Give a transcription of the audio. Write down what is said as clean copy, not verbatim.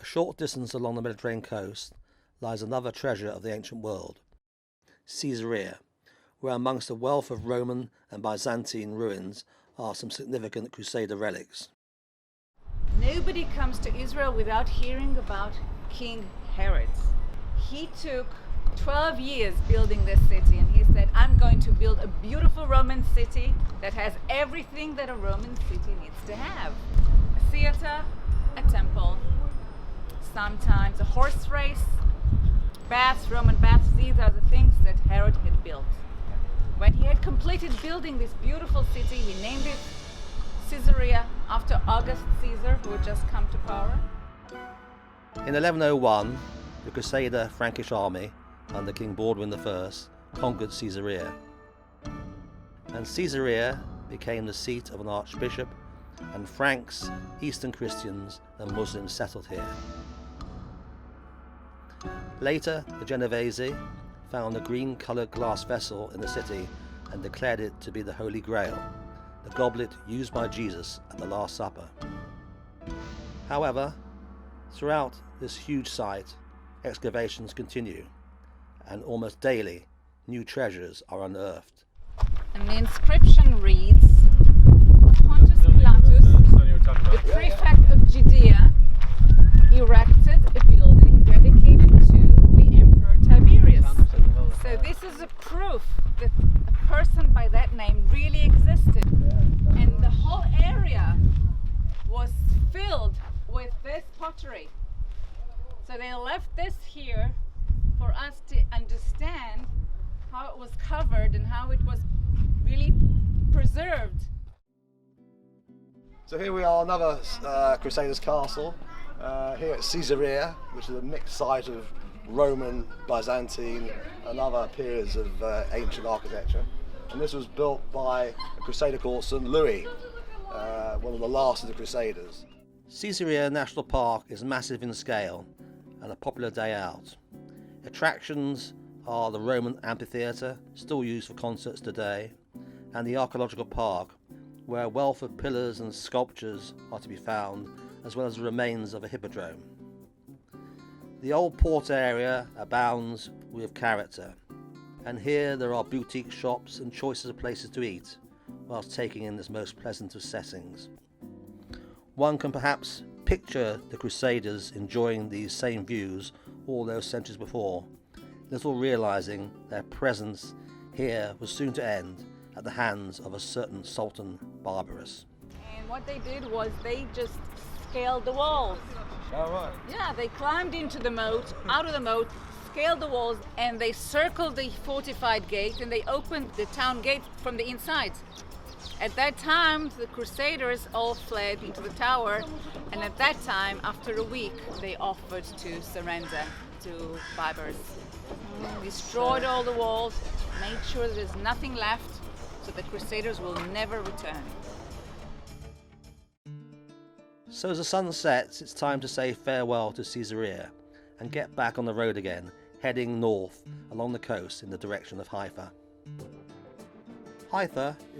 short distance along the Mediterranean coast lies another treasure of the ancient world, Caesarea, where amongst a wealth of Roman and Byzantine ruins are some significant Crusader relics. Nobody comes to Israel without hearing about King Herod. He took 12 years building this city, and he said, I'm going to build a beautiful Roman city that has everything that a Roman city needs to have. A theater, a temple, sometimes a horse race, baths, Roman baths. These are the things that Herod had built. When he had completed building this beautiful city, he named it Caesarea after August Caesar, who had just come to power. In 1101, the Crusader Frankish army under King Baldwin I conquered Caesarea, and Caesarea became the seat of an archbishop, and Franks, Eastern Christians and Muslims settled here. Later, the Genovese found a green-coloured glass vessel in the city and declared it to be the Holy Grail, the goblet used by Jesus at the Last Supper. However, throughout this huge site, excavations continue, and almost daily new treasures are unearthed. And the inscription reads, Pontius Pilatus, the prefect of Judea, erected a building dedicated to the Emperor Tiberius. So this is a proof that a person by that name really existed. And the whole area was filled with this pottery. So they left this here for us to understand how it was covered and how it was really preserved. So here we are, another Crusaders castle, here at Caesarea, which is a mixed site of Roman, Byzantine and other periods of ancient architecture. And this was built by a Crusader called St. Louis, one of the last of the Crusaders. Caesarea National Park is massive in scale and a popular day out. Attractions are the Roman amphitheatre, still used for concerts today, and the archaeological park, where a wealth of pillars and sculptures are to be found, as well as the remains of a hippodrome. The old port area abounds with character, and here there are boutique shops and choices of places to eat, whilst taking in this most pleasant of settings. One can perhaps picture the Crusaders enjoying these same views all those centuries before, little realizing their presence here was soon to end at the hands of a certain Sultan Barbarous. And what they did was they just scaled the walls. Oh, right. Yeah, they climbed into the moat, out of the moat, scaled the walls, and they circled the fortified gate, and they opened the town gate from the inside. At that time, the Crusaders all fled into the tower, and at that time, after a week, they offered to surrender to Barbarous. Destroyed all the walls, made sure that there's nothing left, so the Crusaders will never return. So as the sun sets, it's time to say farewell to Caesarea and get back on the road again, heading north along the coast in the direction of Haifa. Haifa is